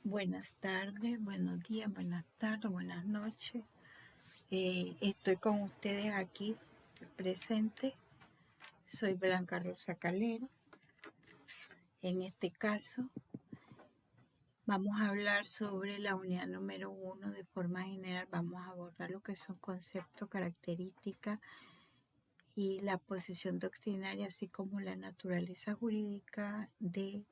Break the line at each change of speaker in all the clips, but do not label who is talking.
Buenas tardes, buenos días, buenas tardes, buenas noches. Estoy con ustedes aquí presente. Soy Blanca Rosa Calero. En este caso vamos a hablar sobre la unidad número 1. De forma general vamos a abordar lo que son conceptos, características y la posición doctrinaria, así como la naturaleza jurídica de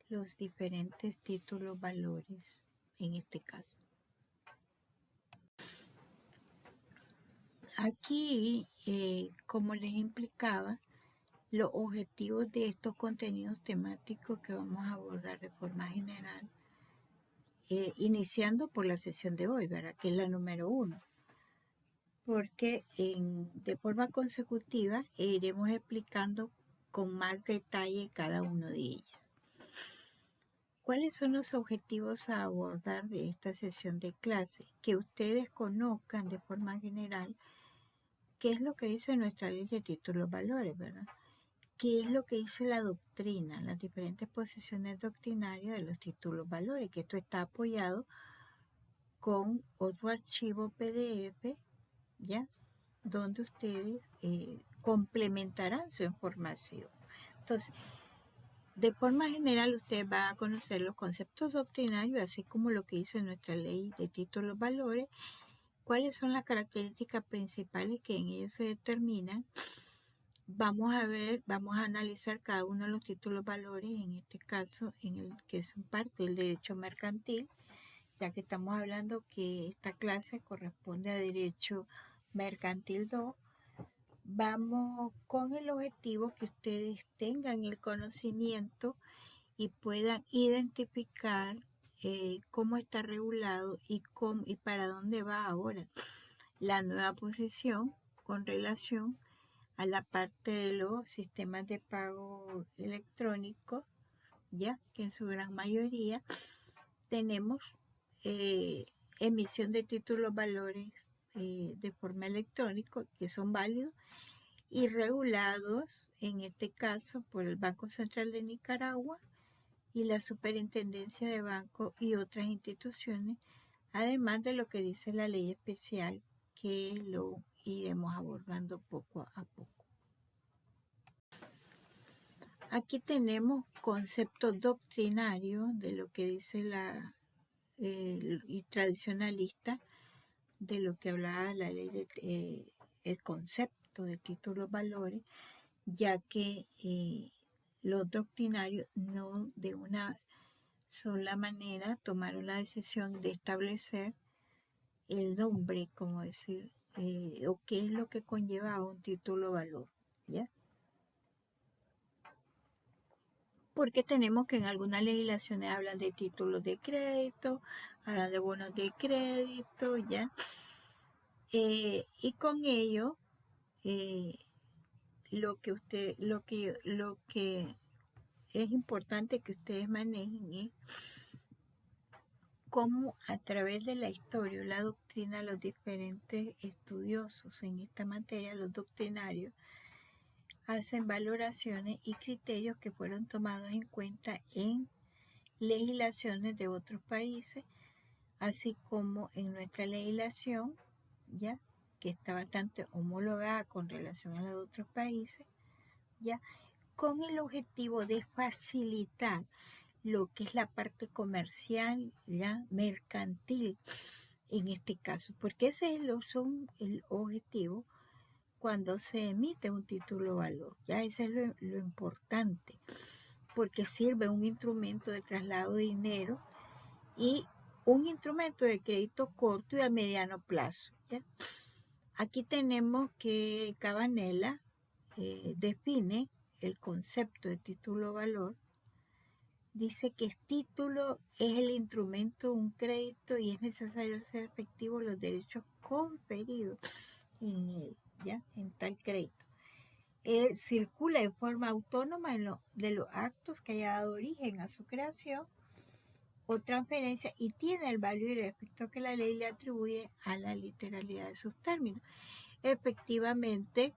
los diferentes títulos, valores en este caso. Aquí, como les implicaba, los objetivos de estos contenidos temáticos que vamos a abordar de forma general, iniciando por la sesión de hoy, ¿verdad? Que es la número 1, porque de forma consecutiva iremos explicando con más detalle cada uno de ellos. ¿Cuáles son los objetivos a abordar de esta sesión de clase? Que ustedes conozcan de forma general qué es lo que dice nuestra ley de títulos valores, ¿verdad? ¿Qué es lo que dice la doctrina, las diferentes posiciones doctrinarias de los títulos valores? Que esto está apoyado con otro archivo PDF, ¿ya? Donde ustedes complementarán su información. Entonces, de forma general, ustedes van a conocer los conceptos doctrinarios, así como lo que dice nuestra ley de títulos valores, cuáles son las características principales que en ellos se determinan. Vamos a analizar cada uno de los títulos valores, en este caso, en el que son parte del derecho mercantil, ya que estamos hablando que esta clase corresponde a Derecho Mercantil 2. Vamos con el objetivo que ustedes tengan el conocimiento y puedan identificar cómo está regulado y para dónde va ahora la nueva posición con relación a la parte de los sistemas de pago electrónico, ya que en su gran mayoría tenemos emisión de títulos valores de forma electrónica que son válidos y regulados en este caso por el Banco Central de Nicaragua y la Superintendencia de Bancos y otras instituciones, además de lo que dice la ley especial, que lo iremos abordando poco a poco. Aquí tenemos conceptos doctrinarios de lo que dice y tradicionalista, de lo que hablaba la ley el concepto de títulos valores, ya que los doctrinarios no de una sola manera tomaron la decisión de establecer el nombre, como decir, o qué es lo que conlleva un título valor, ¿ya? Porque tenemos que en algunas legislaciones hablan de títulos de crédito, hablan de bonos de crédito, ¿ya? Y con ello, lo que es importante que ustedes manejen es cómo a través de la historia o la doctrina los diferentes estudiosos en esta materia, los doctrinarios, hacen valoraciones y criterios que fueron tomados en cuenta en legislaciones de otros países, así como en nuestra legislación, ya que está bastante homologada con relación a la de otros países, ya con el objetivo de facilitar lo que es la parte comercial, ya mercantil en este caso, porque ese es el objetivo cuando se emite un título valor, ya ese es lo importante, porque sirve un instrumento de traslado de dinero y un instrumento de crédito corto y a mediano plazo, ¿ya? Aquí tenemos que Cabanela define el concepto de título valor. Dice que el título es el instrumento, un crédito, y es necesario hacer efectivos los derechos conferidos en él, ¿ya? En tal crédito. Circula de forma autónoma de los actos que haya dado origen a su creación o transferencia y tiene el valor y el efecto que la ley le atribuye a la literalidad de sus términos. Efectivamente,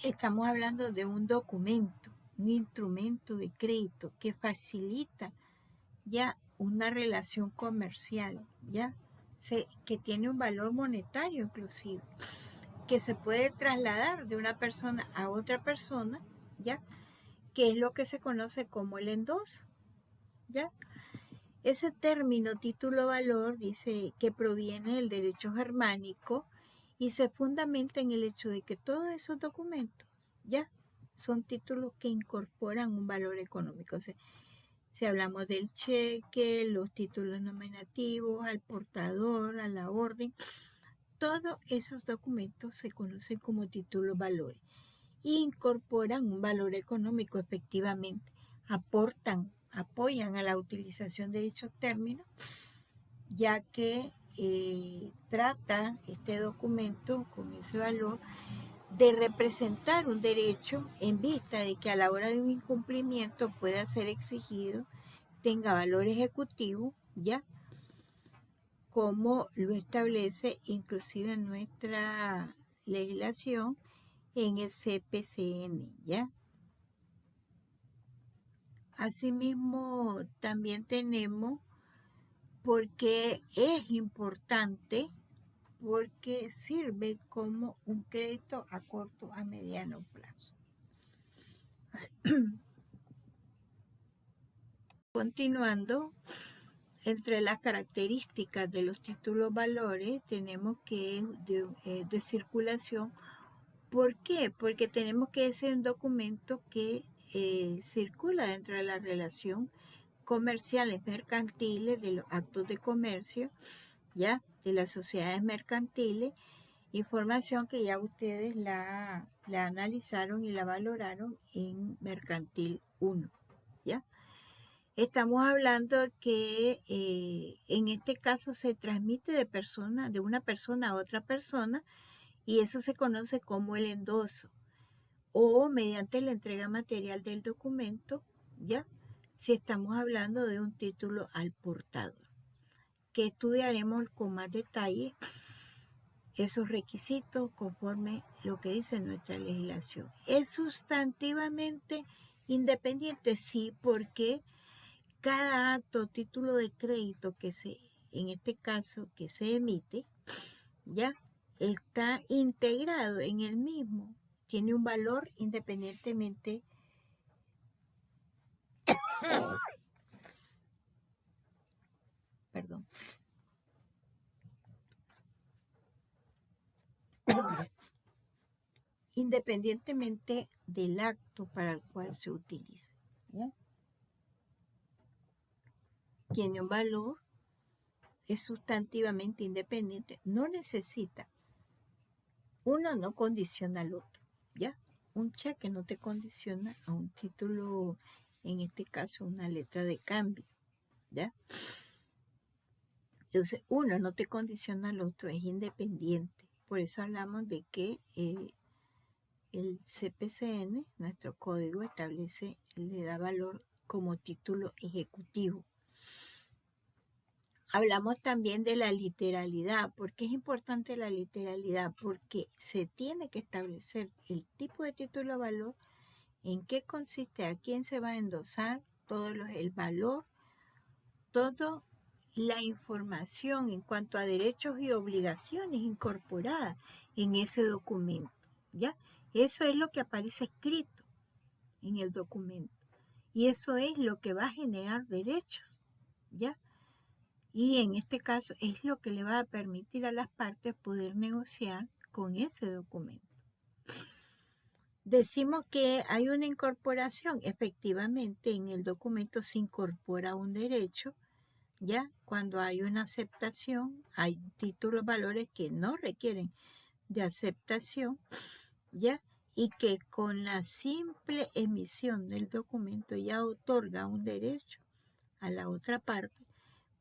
estamos hablando de un documento, un instrumento de crédito que facilita ya una relación comercial, ya que tiene un valor monetario inclusive, que se puede trasladar de una persona a otra persona, ya, que es lo que se conoce como el endoso, ya. Ese término título-valor dice que proviene del derecho germánico y se fundamenta en el hecho de que todos esos documentos ya son títulos que incorporan un valor económico. O sea, si hablamos del cheque, los títulos nominativos, al portador, a la orden, todos esos documentos se conocen como títulos valores e incorporan un valor económico efectivamente, apoyan a la utilización de dichos términos, ya que trata este documento con ese valor de representar un derecho en vista de que a la hora de un incumplimiento pueda ser exigido, tenga valor ejecutivo, ya como lo establece inclusive nuestra legislación en el CPCN, ¿ya? Asimismo, también tenemos porque es importante, porque sirve como un crédito a corto, a mediano plazo. Continuando, entre las características de los títulos valores tenemos que es de circulación. ¿Por qué? Porque tenemos que ser un documento que circula dentro de la relación comerciales mercantiles, de los actos de comercio, ya, de las sociedades mercantiles, información que ya ustedes la analizaron y la valoraron en Mercantil 1, ¿ya? Estamos hablando que en este caso se transmite de una persona a otra persona y eso se conoce como el endoso o mediante la entrega material del documento, ¿ya? Si estamos hablando de un título al portador, que estudiaremos con más detalle esos requisitos conforme lo que dice nuestra legislación. ¿Es sustantivamente independiente? Sí, porque cada acto o título de crédito en este caso, que se emite, ya está integrado en el mismo, tiene un valor independientemente perdón, independientemente del acto para el cual se utiliza, ¿ya? Tiene un valor, es sustantivamente independiente, no necesita, uno no condiciona al otro, ¿ya? Un cheque no te condiciona a un título, en este caso una letra de cambio, ¿ya? Entonces, uno no te condiciona al otro, es independiente. Por eso hablamos de que el CPCN, nuestro código, le da valor como título ejecutivo. Hablamos también de la literalidad. ¿Por qué es importante la literalidad? Porque se tiene que establecer el tipo de título de valor, en qué consiste, a quién se va a endosar, el valor, toda la información en cuanto a derechos y obligaciones incorporadas en ese documento, ¿ya? Eso es lo que aparece escrito en el documento y eso es lo que va a generar derechos, ¿ya? Y en este caso es lo que le va a permitir a las partes poder negociar con ese documento. Decimos que hay una incorporación, efectivamente en el documento se incorpora un derecho, ¿ya? Cuando hay una aceptación, hay títulos valores que no requieren de aceptación, ¿ya? Y que con la simple emisión del documento ya otorga un derecho a la otra parte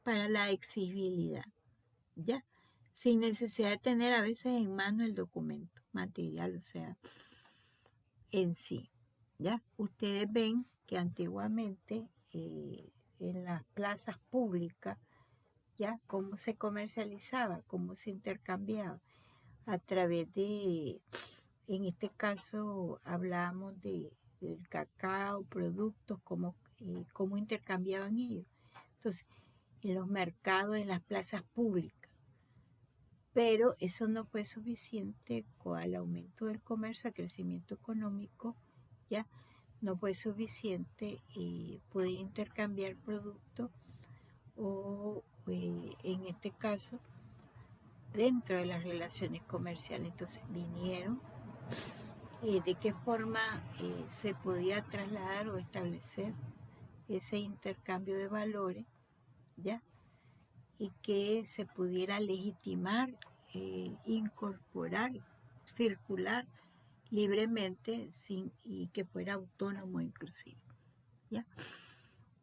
para la exigibilidad, ¿ya? Sin necesidad de tener a veces en mano el documento material, o sea, en sí, ¿ya? Ustedes ven que antiguamente en las plazas públicas, ¿ya? Cómo se comercializaba, cómo se intercambiaba a través de En este caso hablábamos del cacao, productos, cómo intercambiaban ellos. Entonces, en los mercados, en las plazas públicas. Pero eso no fue suficiente con el aumento del comercio, el crecimiento económico, ya no fue suficiente poder intercambiar productos o en este caso dentro de las relaciones comerciales. Entonces vinieron de qué forma se podía trasladar o establecer ese intercambio de valores, ¿ya? Y que se pudiera legitimar, incorporar, circular libremente y que fuera autónomo inclusive, ¿ya?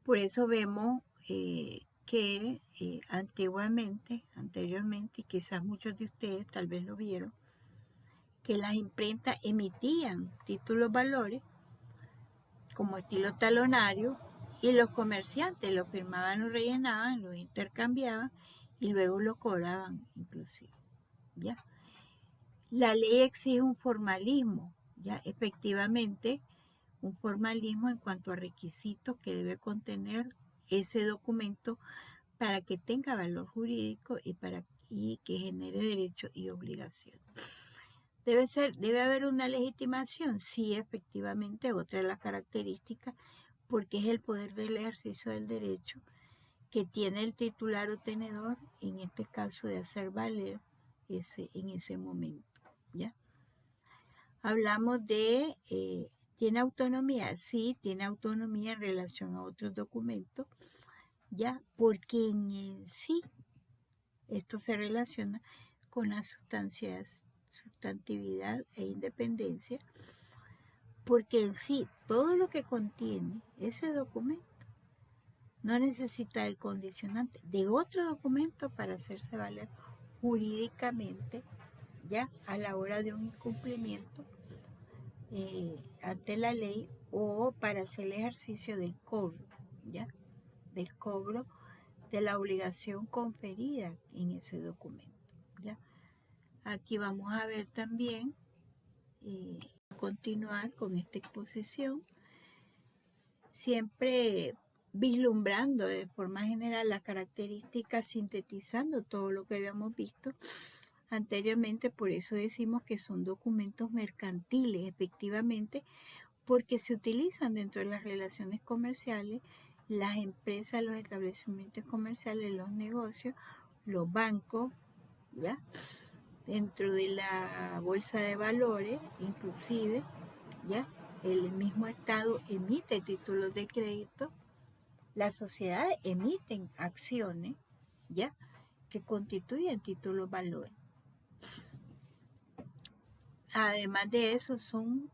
Por eso vemos que anteriormente, y quizás muchos de ustedes tal vez lo vieron, que las imprentas emitían títulos valores como estilo talonario y los comerciantes lo firmaban, lo rellenaban, lo intercambiaban y luego lo cobraban inclusive, ¿ya? La ley exige un formalismo, ¿ya? Efectivamente, un formalismo en cuanto a requisitos que debe contener ese documento para que tenga valor jurídico y que genere derechos y obligaciones. Debe haber una legitimación, sí, efectivamente, otra de las características, porque es el poder del ejercicio del derecho que tiene el titular o tenedor, en este caso de hacer valer en ese momento, ¿ya? Hablamos de, ¿tiene autonomía? Sí, tiene autonomía en relación a otros documentos, ¿ya? Porque en sí esto se relaciona con la sustantividad e independencia, porque en sí todo lo que contiene ese documento no necesita el condicionante de otro documento para hacerse valer jurídicamente, ya a la hora de un incumplimiento ante la ley o para hacer el ejercicio del cobro, ya del cobro de la obligación conferida en ese documento, ya. Aquí vamos a ver también continuar con esta exposición, siempre vislumbrando de forma general las características, sintetizando todo lo que habíamos visto anteriormente. Por eso decimos que son documentos mercantiles, efectivamente, porque se utilizan dentro de las relaciones comerciales, las empresas, los establecimientos comerciales, los negocios, los bancos, ¿ya? Dentro de la bolsa de valores, inclusive, ¿ya? El mismo Estado emite títulos de crédito, las sociedades emiten acciones, ¿ya? Que constituyen títulos valores. Además de eso, son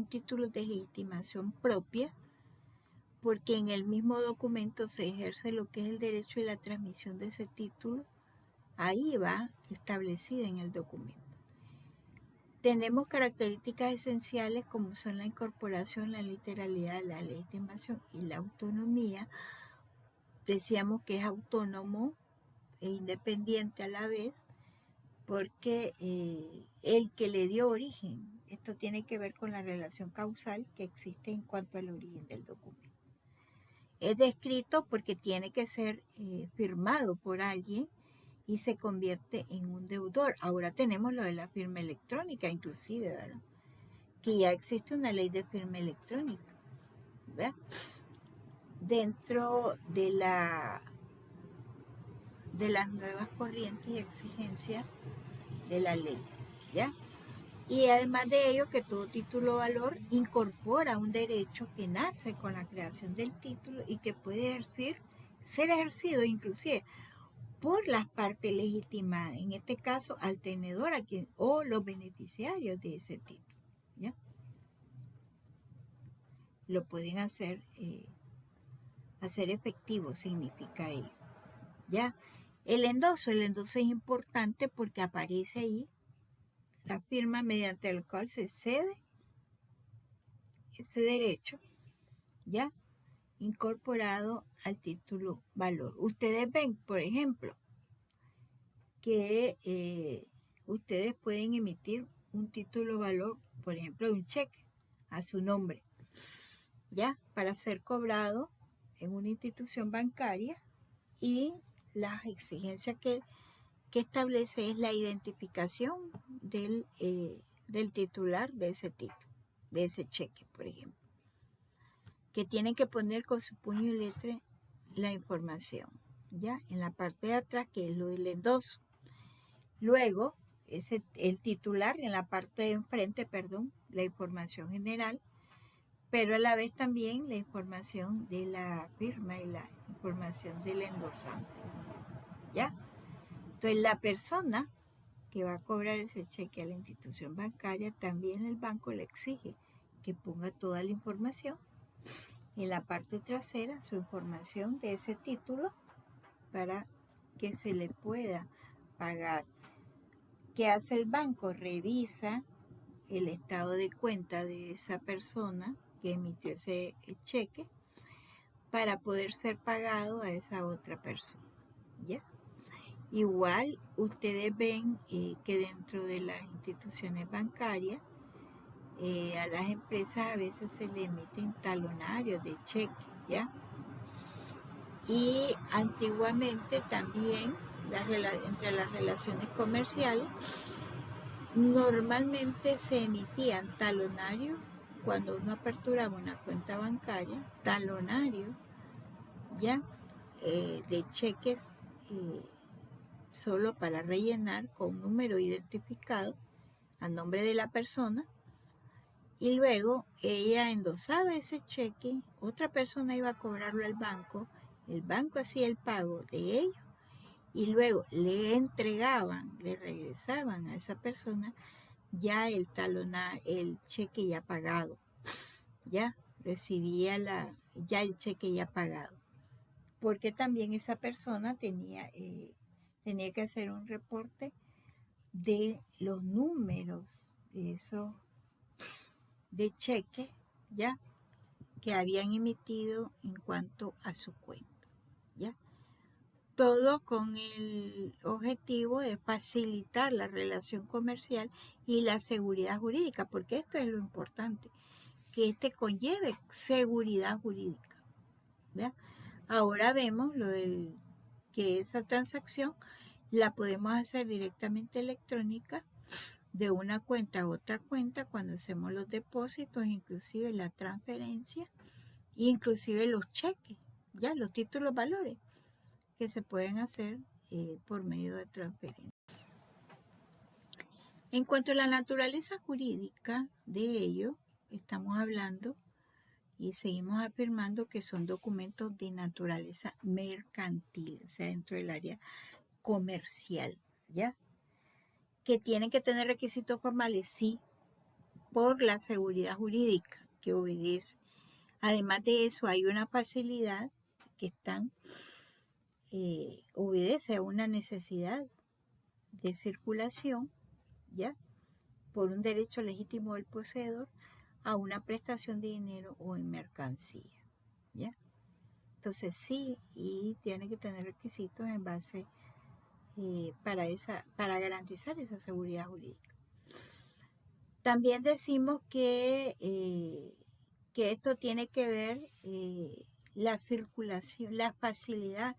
títulos de legitimación propia, porque en el mismo documento se ejerce lo que es el derecho y la transmisión de ese título. Ahí va establecida en el documento. Tenemos características esenciales como son la incorporación, la literalidad, la legitimación y la autonomía. Decíamos que es autónomo e independiente a la vez, porque el que le dio origen, esto tiene que ver con la relación causal que existe en cuanto al origen del documento. Es descrito porque tiene que ser firmado por alguien y se convierte en un deudor. Ahora tenemos lo de la firma electrónica, inclusive, ¿verdad? Que ya existe una ley de firma electrónica, ¿verdad? Dentro de las nuevas corrientes y exigencias de la ley, ¿ya? Y además de ello, que todo título o valor incorpora un derecho que nace con la creación del título y que puede ser ejercido inclusive por las partes legitimadas, en este caso al tenedor o los beneficiarios de ese título, ¿ya? Lo pueden hacer efectivo, significa ello, ¿ya? El endoso es importante porque aparece ahí la firma mediante la cual se cede ese derecho, ¿ya? Incorporado al título valor. Ustedes ven, por ejemplo, que ustedes pueden emitir un título valor, por ejemplo, un cheque a su nombre, ¿ya? Para ser cobrado en una institución bancaria, y las exigencias que establece es la identificación del titular de ese título, de ese cheque, por ejemplo, que tienen que poner con su puño y letra la información, ¿ya? En la parte de atrás, que es lo del endoso. Luego, el titular en la parte de enfrente, la información general, pero a la vez también la información de la firma y la información del endosante, ¿ya? Entonces, la persona que va a cobrar ese cheque a la institución bancaria, también el banco le exige que ponga toda la información en la parte trasera, su información de ese título, para que se le pueda pagar. ¿Qué hace el banco? Revisa el estado de cuenta de esa persona que emitió ese cheque para poder ser pagado a esa otra persona, ¿ya? Igual ustedes ven que dentro de las instituciones bancarias, a las empresas a veces se le emiten talonarios de cheque, ¿ya? Y antiguamente también entre las relaciones comerciales, normalmente se emitían talonarios cuando uno aperturaba una cuenta bancaria, talonarios, ¿ya? De cheques solo para rellenar con un número identificado a nombre de la persona, y luego ella endosaba ese cheque, otra persona iba a cobrarlo al banco, el banco hacía el pago de ellos y luego le entregaban, le regresaban a esa persona ya el cheque ya pagado, ya recibía ya el cheque ya pagado, porque también esa persona tenía que hacer un reporte de los números de esos de cheque, ya, que habían emitido en cuanto a su cuenta, ya. Todo con el objetivo de facilitar la relación comercial y la seguridad jurídica, porque esto es lo importante, que conlleve seguridad jurídica, ¿ya? Ahora vemos que esa transacción la podemos hacer directamente electrónica, de una cuenta a otra cuenta, cuando hacemos los depósitos, inclusive la transferencia, inclusive los cheques, ya los títulos valores, que se pueden hacer por medio de transferencia. En cuanto a la naturaleza jurídica de ello, estamos hablando y seguimos afirmando que son documentos de naturaleza mercantil, o sea, dentro del área comercial, ¿ya? Que tienen que tener requisitos formales, sí, por la seguridad jurídica que obedece. Además de eso, hay una facilidad que obedece a una necesidad de circulación, ¿ya? Por un derecho legítimo del poseedor a una prestación de dinero o en mercancía, ¿ya? Entonces sí, y tiene que tener requisitos en base para garantizar esa seguridad jurídica. También decimos que esto tiene que ver la circulación, la facilidad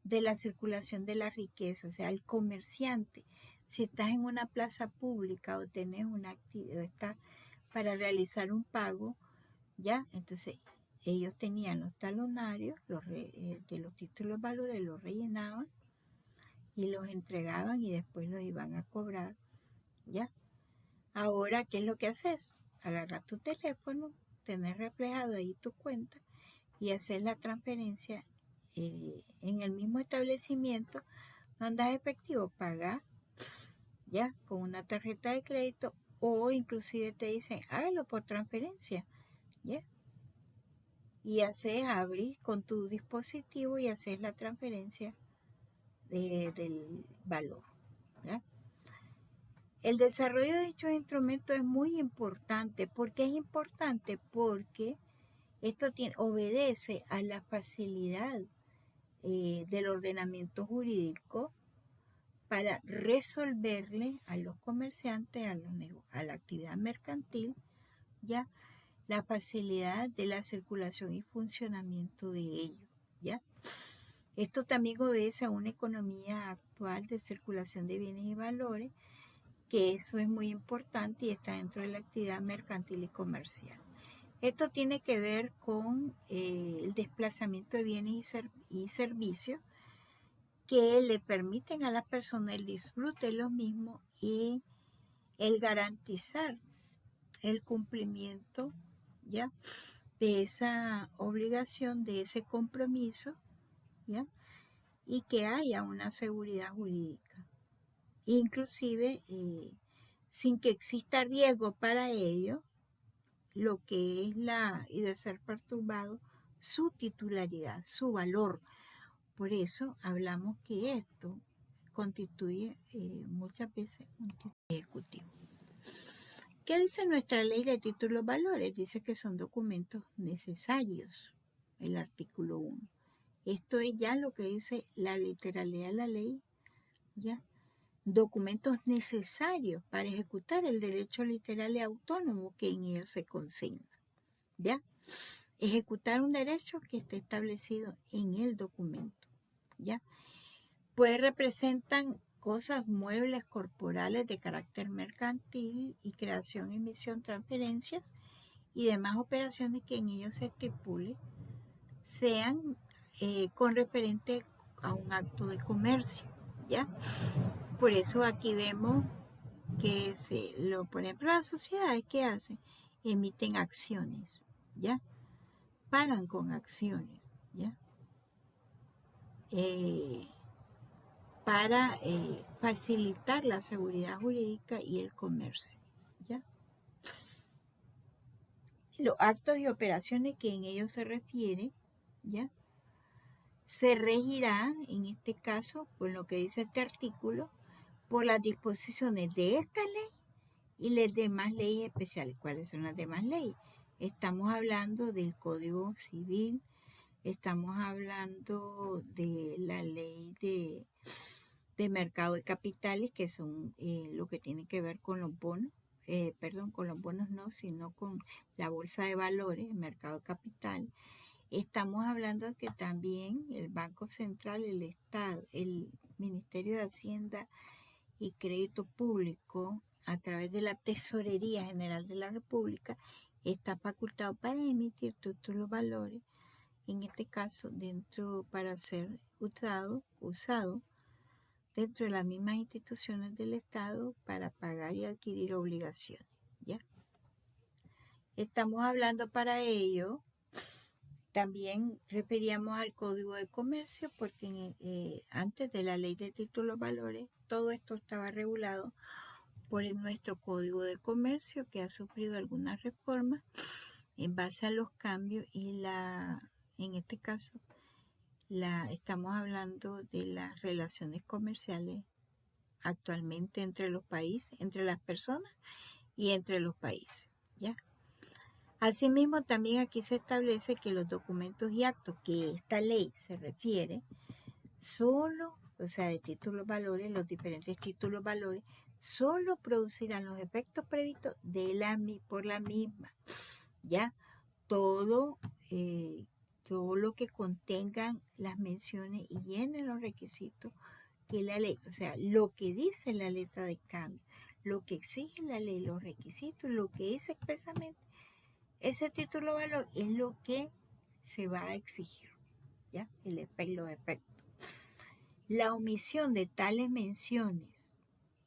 de la circulación de la riqueza, o sea, el comerciante. Si estás en una plaza pública o tenés una actividad, estás para realizar un pago, ¿ya? Entonces, ellos tenían los talonarios de los títulos valores, los rellenaban y los entregaban y después los iban a cobrar, ¿ya? Ahora, ¿qué es lo que haces? Agarrar tu teléfono, tener reflejado ahí tu cuenta y hacer la transferencia en el mismo establecimiento. Mandas efectivo, pagar, ¿ya? Con una tarjeta de crédito, o inclusive te dicen, hágalo por transferencia, ¿ya? Y abrís con tu dispositivo y haces la transferencia del valor, ¿ya? El desarrollo de dichos instrumentos es muy importante. ¿Por qué es importante? Porque esto obedece a la facilidad del ordenamiento jurídico para resolverle a los comerciantes, a la actividad mercantil, ya la facilidad de la circulación y funcionamiento de ellos, ¿ya? Esto también obedece a una economía actual de circulación de bienes y valores, que eso es muy importante y está dentro de la actividad mercantil y comercial. Esto tiene que ver con el desplazamiento de bienes y servicios que le permiten a las personas el disfrute de los mismos y el garantizar el cumplimiento, ¿ya?, de esa obligación, de ese compromiso, ¿ya?, y que haya una seguridad jurídica, inclusive sin que exista riesgo para ello, lo que es y de ser perturbado su titularidad, su valor. Por eso hablamos que esto constituye muchas veces un título ejecutivo. ¿Qué dice nuestra ley de títulos valores? Dice que son documentos necesarios, el artículo 1. Esto es ya lo que dice la literalidad de la ley, ¿ya? Documentos necesarios para ejecutar el derecho literal y autónomo que en ellos se consigna, ¿ya? Ejecutar un derecho que esté establecido en el documento, ¿ya? Pues representan cosas, muebles corporales de carácter mercantil y creación, emisión, transferencias y demás operaciones que en ellos se estipule sean con referente a un acto de comercio, ¿ya? Por eso aquí vemos que por ejemplo, las sociedades, ¿qué hacen? Emiten acciones, ¿ya? Pagan con acciones, ¿ya? Para facilitar la seguridad jurídica y el comercio, ¿ya? Los actos y operaciones que en ellos se refiere, ¿ya?, se regirá, en este caso, por lo que dice este artículo, por las disposiciones de esta ley y las demás leyes especiales. ¿Cuáles son las demás leyes? Estamos hablando del Código Civil, estamos hablando de la ley de mercado de capitales, que son lo que tiene que ver con los bonos, con los bonos no, sino con la bolsa de valores, el mercado de capital. Estamos hablando de que también el Banco Central, el Estado, el Ministerio de Hacienda y Crédito Público, a través de la Tesorería General de la República, está facultado para emitir títulos valores, en este caso para ser usado dentro de las mismas instituciones del Estado para pagar y adquirir obligaciones, ¿ya? Estamos hablando para ello, también referíamos al Código de Comercio, porque antes de la Ley de Títulos Valores, todo esto estaba regulado por nuestro Código de Comercio, que ha sufrido algunas reformas en base a los cambios y en este caso, estamos hablando de las relaciones comerciales actualmente entre los países, entre las personas y entre los países, ¿ya? Asimismo, también aquí se establece que los documentos y actos que esta ley se refiere, solo, o sea, de títulos valores, los diferentes títulos valores, solo producirán los efectos previstos por la misma, ¿ya? Todo lo que contengan las menciones y llenen los requisitos que la ley, o sea, lo que dice la letra de cambio, lo que exige la ley, los requisitos, lo que dice expresamente, ese título de valor es lo que se va a exigir, ¿ya? Los efectos. La omisión de tales menciones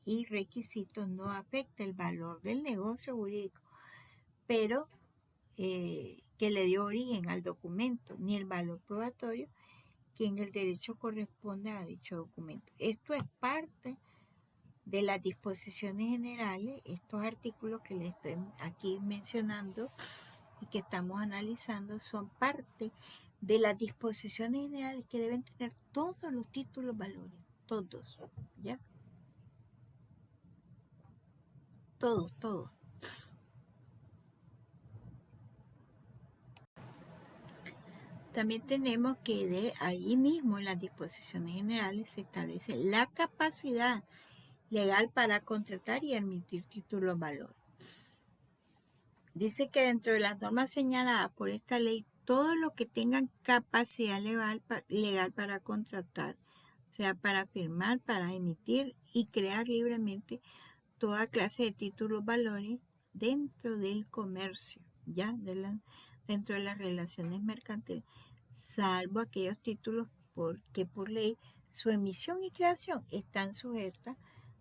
y requisitos no afecta el valor del negocio jurídico, pero que le dio origen al documento, ni el valor probatorio que en el derecho corresponde a dicho documento. Esto es parte de las disposiciones generales, estos artículos que les estoy aquí mencionando y que estamos analizando son parte de las disposiciones generales que deben tener todos los títulos valores, todos, ¿ya? Todos. También tenemos que de ahí mismo en las disposiciones generales se establece la capacidad legal para contratar y emitir títulos valor. Dice que dentro de las normas señaladas por esta ley, todos los que tengan capacidad legal para contratar, o sea, para firmar, para emitir y crear libremente toda clase de títulos valores dentro del comercio, ya dentro de las relaciones mercantiles, salvo aquellos títulos que por ley su emisión y creación están sujetas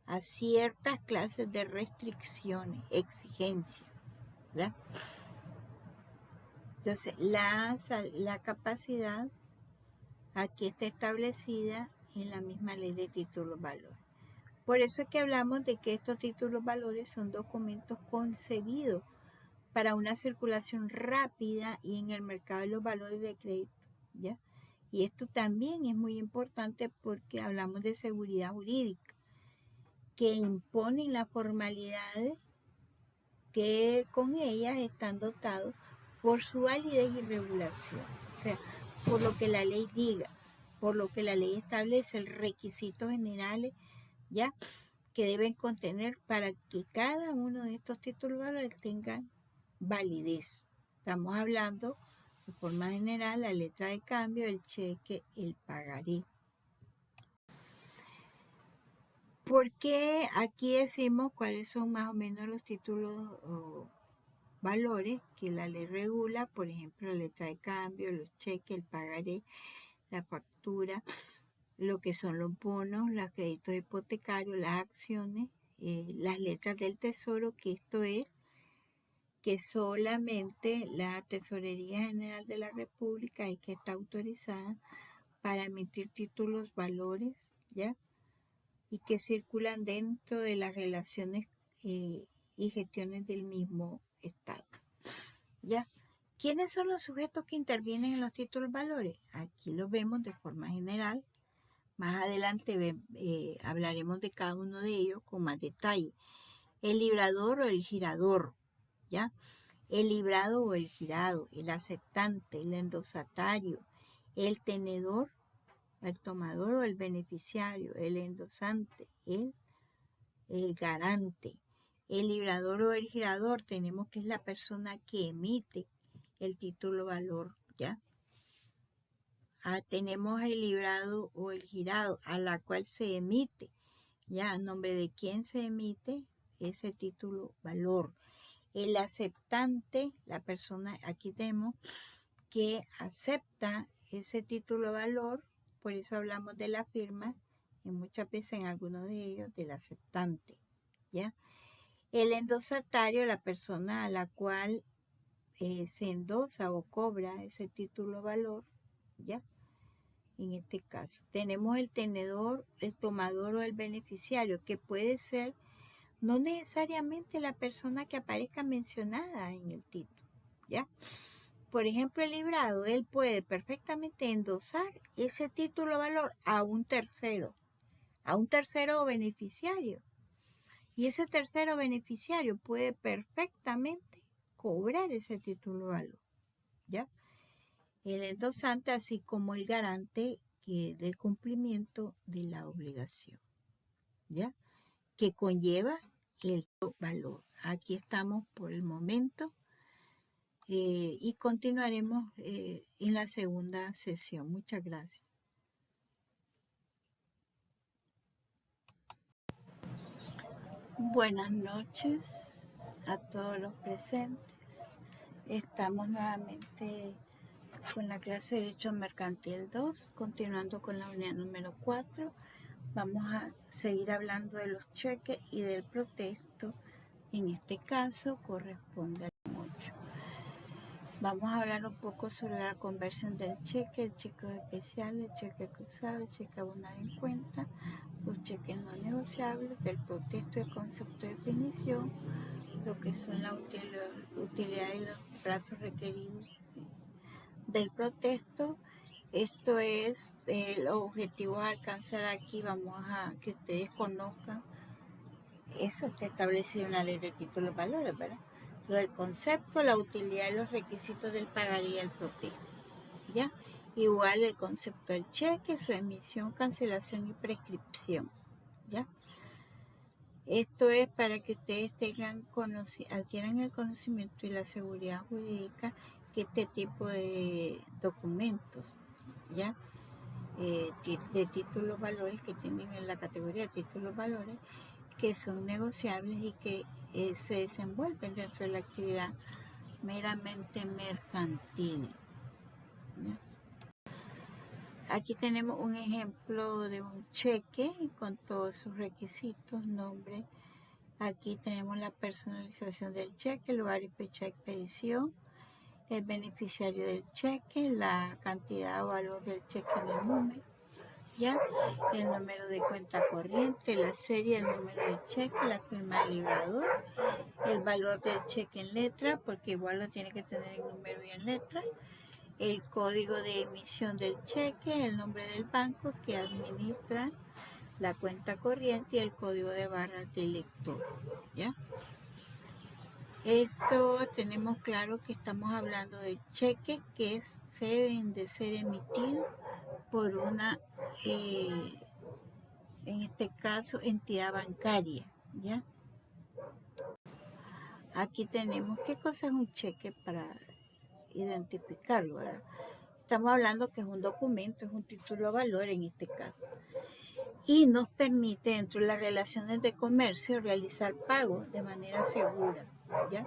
a ciertas clases de restricciones, exigencias, ¿verdad? Entonces, la capacidad aquí está establecida en la misma ley de títulos valores. Por eso es que hablamos de que estos títulos valores son documentos concebidos para una circulación rápida y en el mercado de los valores de crédito, ¿ya? Y esto también es muy importante porque hablamos de seguridad jurídica, que imponen las formalidades que con ellas están dotados por su validez y regulación, o sea, por lo que la ley diga, por lo que la ley establece, requisitos generales, ¿ya?, que deben contener para que cada uno de estos títulos valores tenga validez. Estamos hablando de forma general la letra de cambio, el cheque, el pagaré. ¿Por qué aquí decimos cuáles son más o menos los títulos o valores que la ley regula? Por ejemplo, la letra de cambio, los cheques, el pagaré, la factura, lo que son los bonos, los créditos hipotecarios, las acciones, las letras del tesoro, que esto es que solamente la Tesorería General de la República es que está autorizada para emitir títulos valores, ¿ya?, y que circulan dentro de las relaciones y gestiones del mismo Estado, ¿ya? ¿Quiénes son los sujetos que intervienen en los títulos valores? Aquí los vemos de forma general. Más adelante hablaremos de cada uno de ellos con más detalle. El librador o el girador, ¿ya? El librado o el girado, el aceptante, el endosatario, el tenedor, el tomador o el beneficiario, el endosante, el garante. El librador o el girador tenemos que es la persona que emite el título valor, ¿ya? Tenemos el librado o el girado a la cual se emite, ¿ya? A nombre de quién se emite ese título valor. El aceptante, la persona, aquí tenemos que acepta ese título valor, por eso hablamos de la firma, y muchas veces en algunos de ellos del aceptante, ¿ya? El endosatario, la persona a la cual se endosa o cobra ese título valor, ¿ya? En este caso, tenemos el tenedor, el tomador o el beneficiario, que puede ser no necesariamente la persona que aparezca mencionada en el título, ¿ya? Por ejemplo, el librado, él puede perfectamente endosar ese título valor a un tercero o beneficiario. Y ese tercero beneficiario puede perfectamente cobrar ese título valor, ¿ya? El endosante, así como el garante del cumplimiento de la obligación, ¿ya?, que conlleva el valor. Aquí estamos por el momento y continuaremos en la segunda sesión. Muchas gracias. Buenas noches a todos los presentes. Estamos nuevamente con la clase de Derecho Mercantil 2, continuando con la unidad número 4. Vamos a seguir hablando de los cheques y del protesto. En este caso corresponde al 8. Vamos a hablar un poco sobre la conversión del cheque, el cheque especial, el cheque cruzado, el cheque abonar en cuenta, los cheques no negociables, del protesto, el concepto de definición, lo que son la utilidad y los plazos requeridos del protesto. Esto es el objetivo a alcanzar aquí. Vamos a que ustedes conozcan. Eso está establecido en la ley de títulos valores, ¿verdad? Lo del concepto, la utilidad y los requisitos del pagaré y el protesto, ¿ya? Igual el concepto del cheque, su emisión, cancelación y prescripción, ¿ya? Esto es para que ustedes adquieran el conocimiento y la seguridad jurídica que este tipo de documentos, ¿ya? De títulos valores que tienen en la categoría de títulos valores, que son negociables y que se desenvuelven dentro de la actividad meramente mercantil, ¿ya? Aquí tenemos un ejemplo de un cheque con todos sus requisitos, nombre. Aquí tenemos la personalización del cheque, lugar y fecha de expedición, el beneficiario del cheque, la cantidad o valor del cheque en el número, ¿ya? El número de cuenta corriente, la serie, el número del cheque, la firma del librador, el valor del cheque en letra, porque igual lo tiene que tener en número y en letra, el código de emisión del cheque, el nombre del banco que administra la cuenta corriente y el código de barras del lector, ¿ya? Esto tenemos claro que estamos hablando de cheques que deben de ser emitidos por una, en este caso, entidad bancaria, ¿ya? Aquí tenemos qué cosa es un cheque para identificarlo, ¿verdad? Estamos hablando que es un documento, es un título de valor en este caso. Y nos permite dentro de las relaciones de comercio realizar pagos de manera segura, ¿ya?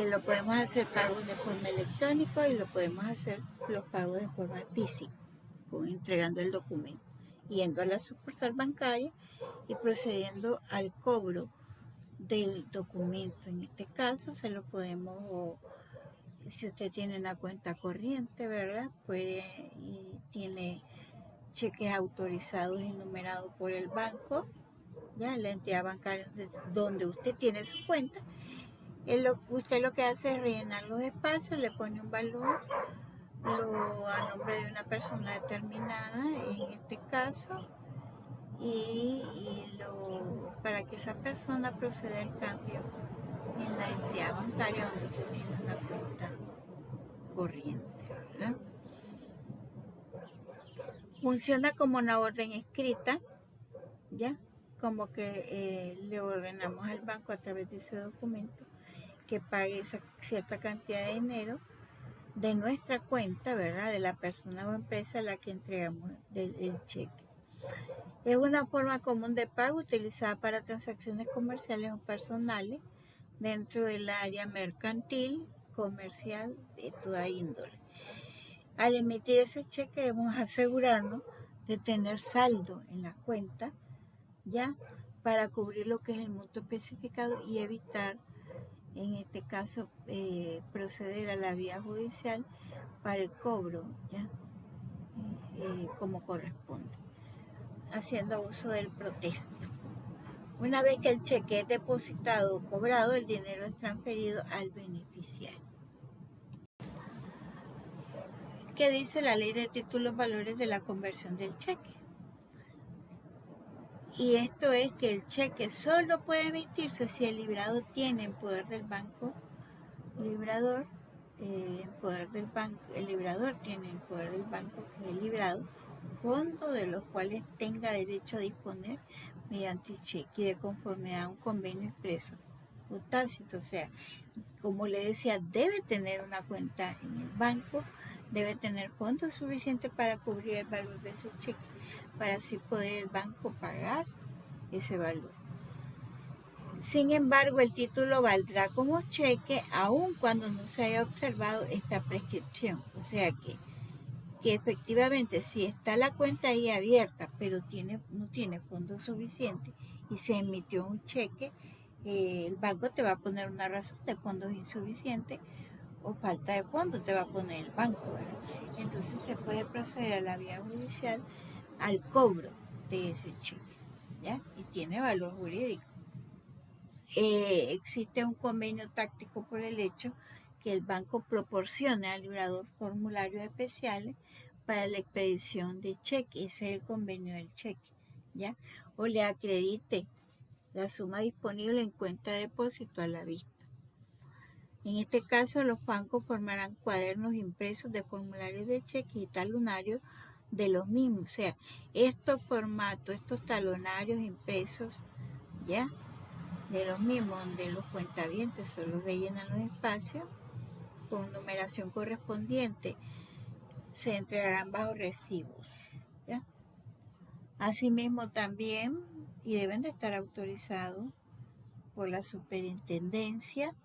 Lo podemos hacer pagos de forma electrónica y lo podemos hacer los pagos de forma física, entregando el documento, yendo a la sucursal bancaria y procediendo al cobro del documento. En este caso se lo podemos, si usted tiene una cuenta corriente, ¿verdad? Puede y tiene cheques autorizados y numerados por el banco, ya la entidad bancaria donde usted tiene su cuenta. Usted lo que hace es rellenar los espacios, le pone un valor a nombre de una persona determinada, en este caso, para que esa persona proceda al cambio en la entidad bancaria donde usted tiene una cuenta corriente, ¿verdad? Funciona como una orden escrita, ¿ya? Como que le ordenamos al banco a través de ese documento que pague esa cierta cantidad de dinero de nuestra cuenta, ¿verdad? De la persona o empresa a la que entregamos el cheque. Es una forma común de pago utilizada para transacciones comerciales o personales dentro del área mercantil, comercial, de toda índole. Al emitir ese cheque debemos asegurarnos de tener saldo en la cuenta, ¿ya? Para cubrir lo que es el monto especificado y evitar, en este caso, proceder a la vía judicial para el cobro, ¿ya? Como corresponde, haciendo uso del protesto. Una vez que el cheque es depositado o cobrado, el dinero es transferido al beneficiario. ¿Qué dice la ley de títulos valores de la conversión del cheque? Y esto es que el cheque solo puede emitirse si el librado tiene en poder del banco librador, el librador tiene en poder del banco que es el librado, fondos de los cuales tenga derecho a disponer mediante cheque y de conformidad a un convenio expreso o tácito. O sea, como le decía, debe tener una cuenta en el banco, debe tener fondos suficientes para cubrir el valor de ese cheque, para así poder el banco pagar ese valor. Sin embargo, el título valdrá como cheque aun cuando no se haya observado esta prescripción. O sea que efectivamente si está la cuenta ahí abierta, pero no tiene fondos suficientes y se emitió un cheque, el banco te va a poner una razón de fondos insuficientes o falta de fondos, te va a poner el banco, ¿verdad? Entonces se puede proceder a la vía judicial al cobro de ese cheque, ¿ya? Y tiene valor jurídico. Existe un convenio táctico por el hecho que el banco proporcione al librador formularios especiales para la expedición de cheque, ese es el convenio del cheque, ¿ya? O le acredite la suma disponible en cuenta de depósito a la vista. En este caso, los bancos formarán cuadernos impresos de formularios de cheque y talonarios de los mismos. O sea, estos formatos, estos talonarios impresos, ¿ya? De los mismos, donde los cuentavientes solo rellenan los espacios con numeración correspondiente, se entregarán bajo recibos, ¿ya? Asimismo también, y deben de estar autorizados por la superintendencia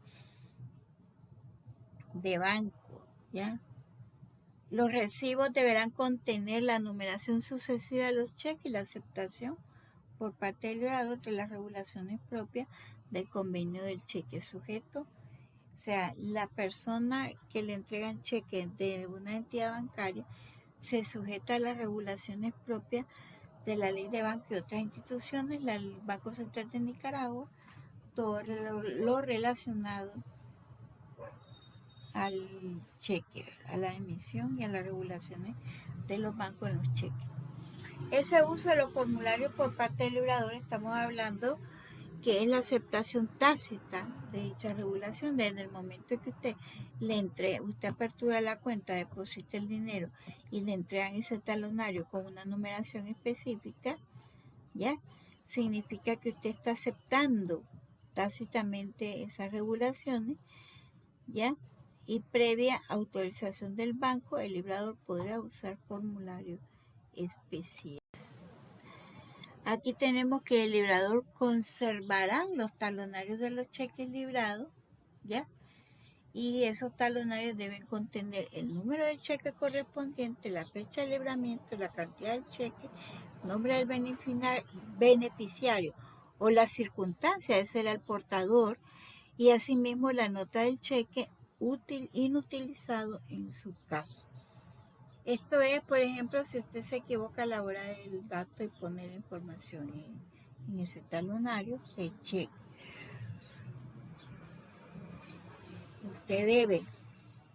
de banco, ¿ya? Los recibos deberán contener la numeración sucesiva de los cheques y la aceptación por parte del librador de las regulaciones propias del convenio del cheque sujeto. O sea, la persona que le entregan cheques de una entidad bancaria se sujeta a las regulaciones propias de la ley de banco y otras instituciones, el Banco Central de Nicaragua, todo lo relacionado al cheque, a la emisión y a las regulaciones de los bancos en los cheques. Ese uso de los formularios por parte del librador, estamos hablando que es la aceptación tácita de dicha regulación. En el momento en que usted apertura la cuenta, deposita el dinero y le entregan ese talonario con una numeración específica, ¿ya? Significa que usted está aceptando tácitamente esas regulaciones, ¿ya? Y previa autorización del banco, el librador podrá usar formularios especiales. Aquí tenemos que el librador conservará los talonarios de los cheques librados, ¿ya? Y esos talonarios deben contener el número del cheque correspondiente, la fecha de libramiento, la cantidad del cheque, nombre del beneficiario o la circunstancia de ser el portador, y asimismo la nota del cheque inutilizado en su caso. Esto es, por ejemplo, si usted se equivoca a la hora del dato y pone la información en ese talonario, el cheque. Usted debe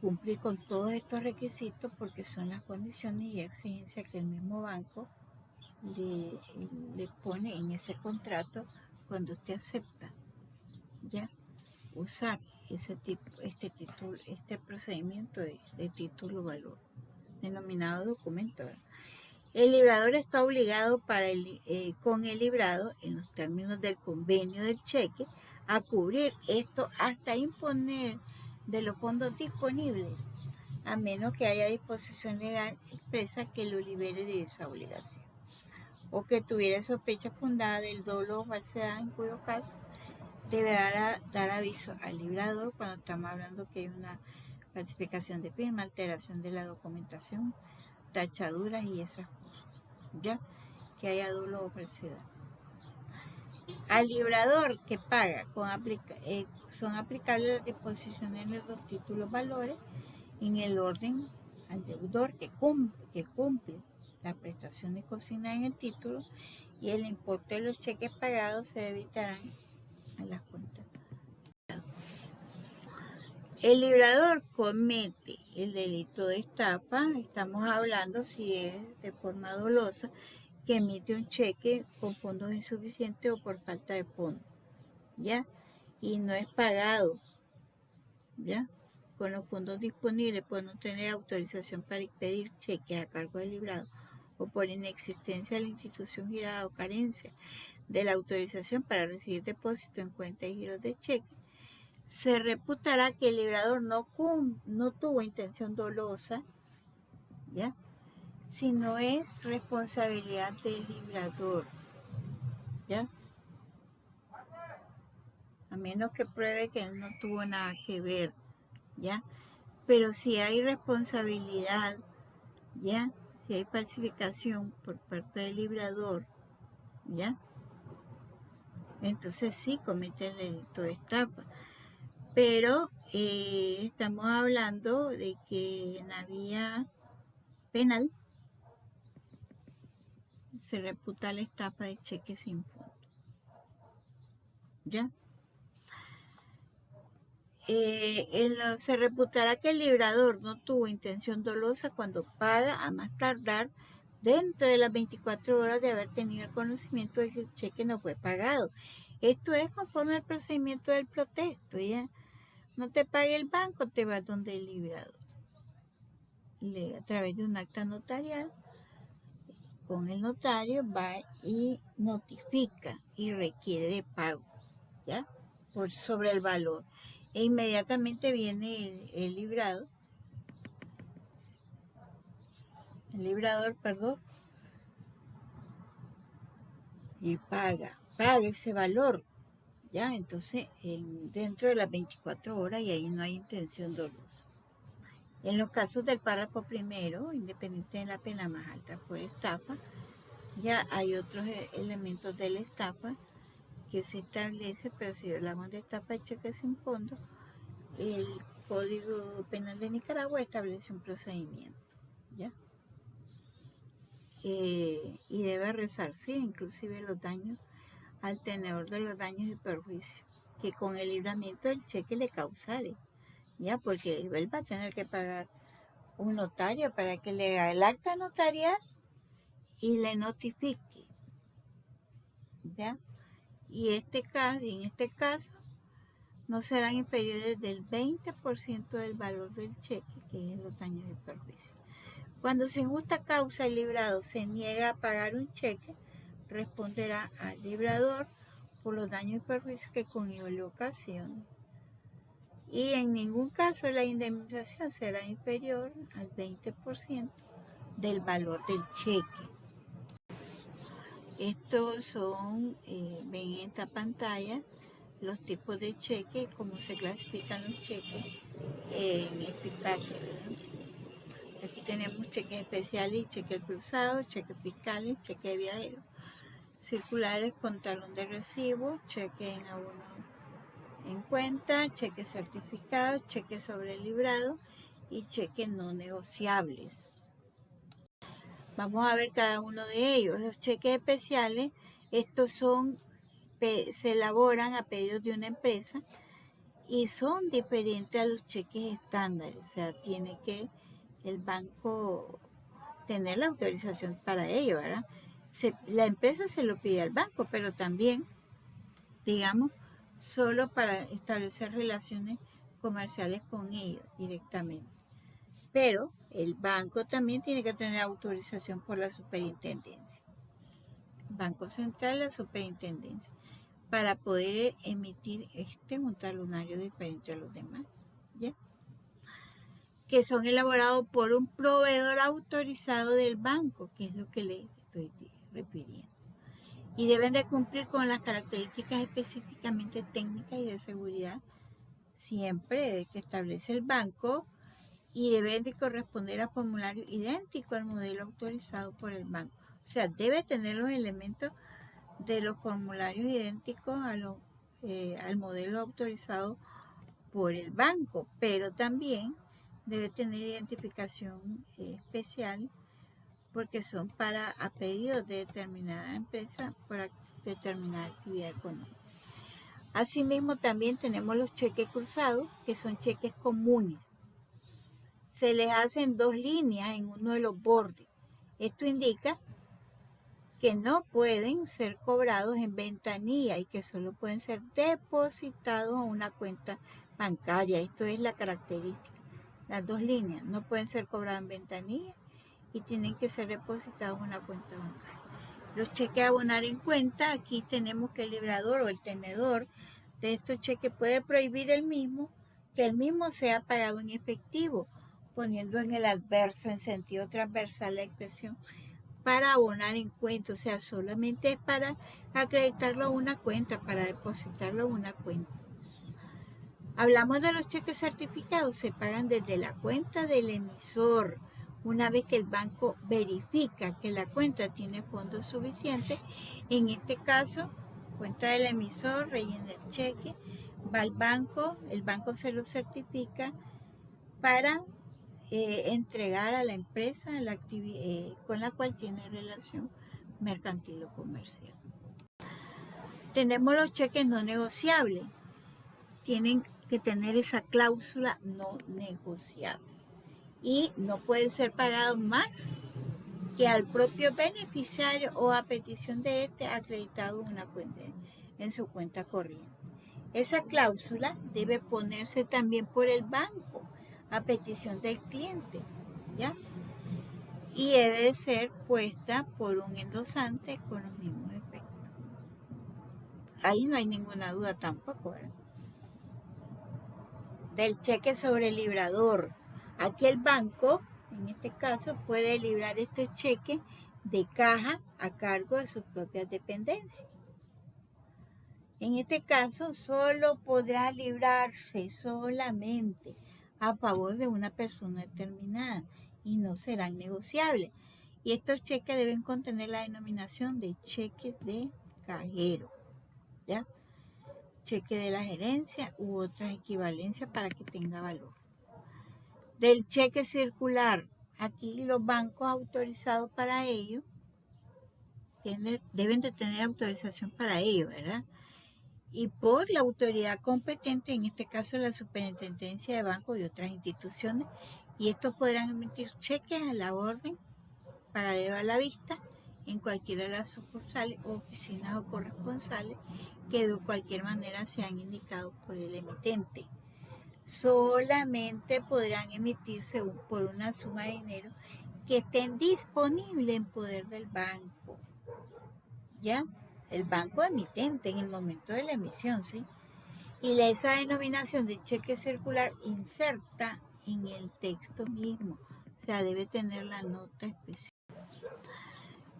cumplir con todos estos requisitos porque son las condiciones y exigencias que el mismo banco le pone en ese contrato cuando usted acepta, ¿ya? Usar este procedimiento de título valor, denominado documento, ¿verdad? El librador está obligado con el librado, en los términos del convenio del cheque, a cubrir esto hasta imponer de los fondos disponibles, a menos que haya disposición legal expresa que lo libere de esa obligación, o que tuviera sospecha fundada del dolo o falsedad, en cuyo caso deberá dar aviso al librador cuando estamos hablando que hay una falsificación de firma, alteración de la documentación, tachaduras y esas cosas, ya que haya dolo o falsedad. Al librador que paga son aplicables las disposiciones de los títulos valores en el orden al deudor que cumple la prestación de consigna en el título, y el importe de los cheques pagados se debitarán a las cuentas. El librador comete el delito de estafa, estamos hablando si es de forma dolosa, que emite un cheque con fondos insuficientes o por falta de fondos, ¿ya? Y no es pagado, ¿ya? Con los fondos disponibles por no tener autorización para expedir cheques a cargo del librado o por inexistencia de la institución girada o carencia de la autorización para recibir depósito en cuenta y giros de cheque, se reputará que el librador no tuvo intención dolosa, ¿ya? Si no es responsabilidad del librador, ¿ya? A menos que pruebe que él no tuvo nada que ver, ¿ya? Pero si hay responsabilidad, ¿ya? Si hay falsificación por parte del librador, ¿ya? Entonces sí comete el delito de estafa. Pero estamos hablando de que en la vía penal se reputa la estafa de cheques sin fondo, ¿ya? Se reputará que el librador no tuvo intención dolosa cuando paga a más tardar dentro de las 24 horas de haber tenido el conocimiento de que el cheque no fue pagado. Esto es conforme al procedimiento del protesto, ¿ya? no te pague el banco, te vas donde el librador. A través de un acta notarial, con el notario va y notifica y requiere de pago, ¿ya? Sobre el valor. E inmediatamente viene el librador, perdón, y paga ese valor, ¿ya? Entonces, dentro de las 24 horas, y ahí no hay intención dolosa. En los casos del párrafo primero, independiente de la pena más alta por estafa, ya hay otros elementos de la estafa que se establece, pero si hablamos de estafa de cheque sin fondo, el Código Penal de Nicaragua establece un procedimiento, ¿ya? Y debe resarcir inclusive los daños al tenedor de los daños y perjuicios que con el libramiento del cheque le causare, ¿ya? Porque él va a tener que pagar un notario para que le haga el acta notarial y le notifique, ¿ya? Y en este caso no serán inferiores del 20% del valor del cheque, que es los daños y perjuicios. Cuando sin justa causa el librado se niega a pagar un cheque, responderá al librador por los daños y perjuicios que con ello le ocasiona. Y en ningún caso la indemnización será inferior al 20% del valor del cheque. Estos son, ven en esta pantalla, los tipos de cheques, cómo se clasifican los cheques en este caso, ¿verdad? Aquí tenemos cheques especiales y cheques cruzados, cheques fiscales, cheques de viajeros, circulares con talón de recibo, cheques en abono en cuenta, cheques certificados, cheques sobre el librado y cheques no negociables. Vamos a ver cada uno de ellos. Los cheques especiales, estos se elaboran a pedido de una empresa y son diferentes a los cheques estándares. O sea, tiene que el banco tener la autorización para ello, ¿verdad? La empresa se lo pide al banco, pero también, digamos, solo para establecer relaciones comerciales con ellos directamente. Pero el banco también tiene que tener autorización por la superintendencia. Banco Central, la superintendencia, para poder emitir un talonario diferente a los demás, ¿ya? Que son elaborados por un proveedor autorizado del banco, que es lo que le estoy refiriendo. Y deben de cumplir con las características específicamente técnicas y de seguridad siempre que establece el banco, y deben de corresponder a formulario idéntico al modelo autorizado por el banco. O sea, debe tener los elementos de los formularios idénticos al modelo autorizado por el banco, pero también debe tener identificación especial porque son a pedido de determinada empresa para determinada actividad económica. Asimismo, también tenemos los cheques cruzados, que son cheques comunes. Se les hacen 2 líneas en uno de los bordes. Esto indica que no pueden ser cobrados en ventanilla y que solo pueden ser depositados a una cuenta bancaria. Esto es la característica. Las 2 líneas no pueden ser cobradas en ventanilla y tienen que ser depositados en una cuenta bancaria. Los cheques a abonar en cuenta, aquí tenemos que el librador o el tenedor de estos cheques puede prohibir que el mismo sea pagado en efectivo, poniendo en el adverso, en sentido transversal, la expresión para abonar en cuenta, o sea, solamente es para acreditarlo a una cuenta, para depositarlo a una cuenta. Hablamos de los cheques certificados, se pagan desde la cuenta del emisor, una vez que el banco verifica que la cuenta tiene fondos suficientes. En este caso, cuenta del emisor, rellena el cheque, va al banco, el banco se lo certifica para entregar a la empresa con la cual tiene relación mercantil o comercial. Tenemos los cheques no negociables. Tienen que tener esa cláusula no negociable y no pueden ser pagados más que al propio beneficiario o a petición de este acreditado en su cuenta corriente. Esa cláusula debe ponerse también por el banco a petición del cliente, ¿ya? Y debe de ser puesta por un endosante con los mismos efectos. Ahí no hay ninguna duda tampoco, ¿verdad? Del cheque sobre el librador. Aquí el banco, en este caso, puede librar este cheque de caja a cargo de sus propias dependencias. En este caso, solo podrá librarse solamente a favor de una persona determinada y no serán negociables. Y estos cheques deben contener la denominación de cheques de cajero, ¿ya? Cheque de la gerencia u otras equivalencias para que tenga valor. Del cheque circular, aquí los bancos autorizados para ello deben de tener autorización para ello, ¿verdad? Y por la autoridad competente, en este caso la Superintendencia de Bancos y otras instituciones, y estos podrán emitir cheques a la orden, pagadero a la vista, en cualquiera de las sucursales, oficinas o corresponsales que de cualquier manera sean indicados por el emitente. Solamente podrán emitirse por una suma de dinero que estén disponibles en poder del banco, ¿ya? El banco emitente en el momento de la emisión, ¿sí? Y esa denominación de cheque circular inserta en el texto mismo, o sea, debe tener la nota especial.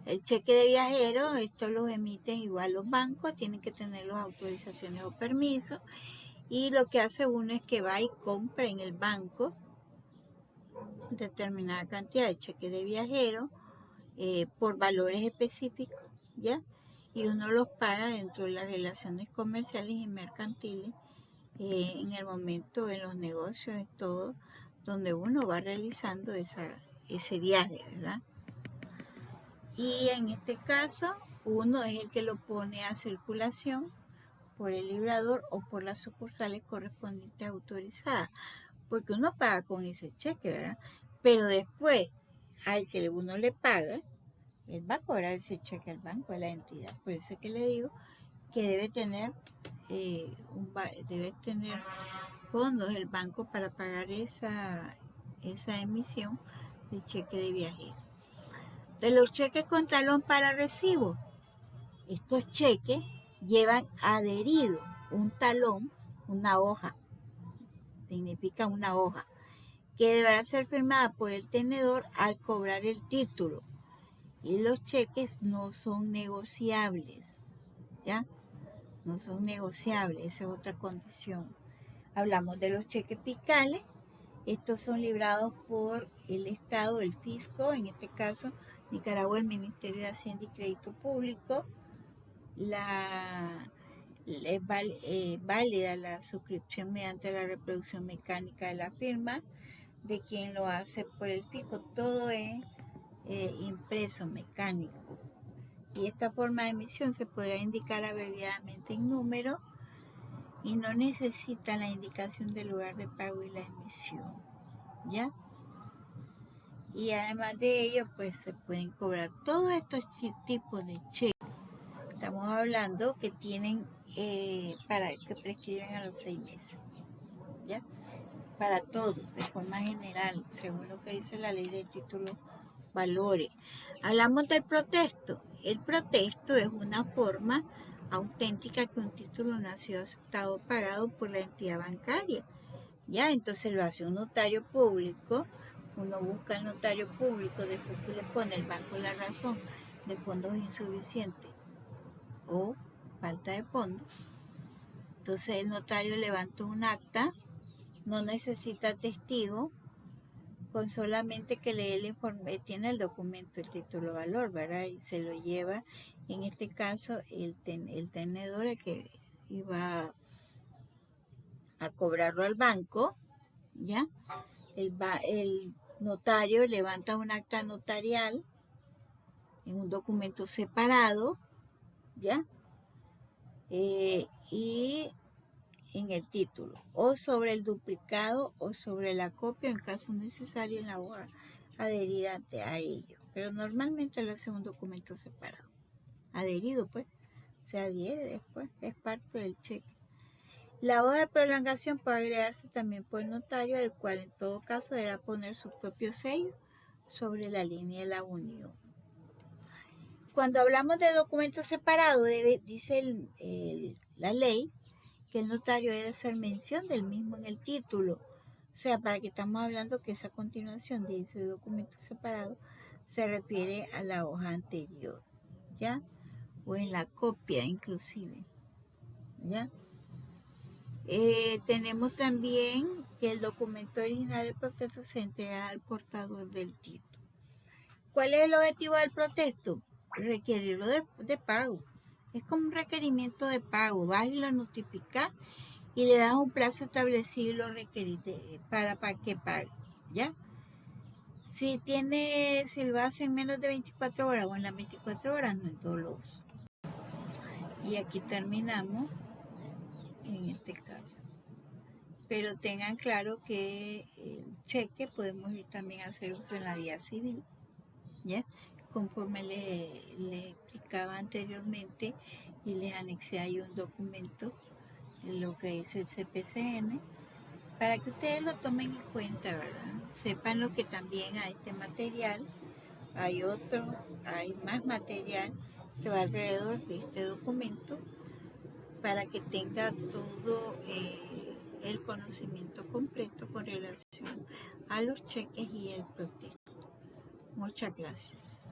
El cheque de viajero, esto lo emiten igual los bancos, tienen que tener las autorizaciones o permisos, y lo que hace uno es que va y compra en el banco determinada cantidad de cheques de viajero por valores específicos, ¿ya? Y uno los paga dentro de las relaciones comerciales y mercantiles en el momento, en los negocios, y todo, donde uno va realizando ese viaje, ¿verdad? Y en este caso, uno es el que lo pone a circulación por el librador o por las sucursales correspondientes autorizadas, porque uno paga con ese cheque, ¿verdad? Pero después, al que uno le paga, él va a cobrar ese cheque al banco, a la entidad. Por eso es que le digo que debe tener fondos el banco para pagar esa emisión de cheque de viajero. De los cheques con talón para recibo, estos cheques llevan adherido un talón, una hoja, significa una hoja, que deberá ser firmada por el tenedor al cobrar el título. Y los cheques no son negociables, ¿ya? No son negociables, esa es otra condición. Hablamos de los cheques fiscales. Estos son librados por el Estado, el fisco, en este caso Nicaragua, el Ministerio de Hacienda y Crédito Público. Es válida la suscripción mediante la reproducción mecánica de la firma de quien lo hace por el fisco. Todo es impreso mecánico. Y esta forma de emisión se podrá indicar abreviadamente en número y no necesita la indicación del lugar de pago y la emisión, ¿ya? Y además de ello, pues se pueden cobrar todos estos tipos de cheques. Estamos hablando que tienen para que prescriben a los 6 meses, ¿ya? Para todos, de forma general, según lo que dice la ley de títulos valores. Hablamos del protesto. El protesto es una forma auténtica que un título no ha sido aceptado o pagado por la entidad bancaria. Ya, entonces lo hace un notario público, uno busca al notario público, después que le pone el banco la razón de fondos insuficientes o falta de fondos. Entonces el notario levanta un acta, no necesita testigo, con solamente que lee el informe, tiene el documento, el título valor, ¿verdad? Y se lo lleva, en este caso, el tenedor que iba a cobrarlo al banco, ¿ya? El notario levanta un acta notarial en un documento separado, ¿ya? Y en el título, o sobre el duplicado o sobre la copia en caso necesario en la hoja adherida a ello. Pero normalmente lo hace un documento separado. Adherido, pues, se adhiere después, es parte del cheque. La hoja de prolongación puede agregarse también por el notario, el cual en todo caso deberá poner su propio sello sobre la línea de la unión. Cuando hablamos de documentos separados, dice la ley que el notario debe hacer mención del mismo en el título. O sea, para que estamos hablando que esa continuación de ese documento separado se refiere a la hoja anterior, ¿ya? O en la copia inclusive, ¿ya? Tenemos también que el documento original del protesto se entrega al portador del título. ¿Cuál es el objetivo del protesto? Requerirlo de pago. Es como un requerimiento de pago. Vas y lo notificas y le das un plazo establecido y lo requerís para que pague, ¿ya? Si lo hace en menos de 24 horas o en las 24 horas, no es doloso. Y aquí terminamos en este caso. Pero tengan claro que el cheque podemos ir también a hacer uso en la vía civil, ¿ya? Conforme les explicaba anteriormente y les anexé ahí un documento, lo que dice el CPCN, para que ustedes lo tomen en cuenta, ¿verdad? Sepan lo que también hay este material, hay más material que va alrededor de este documento para que tenga todo el conocimiento completo con relación a los cheques y el protesto. Muchas gracias.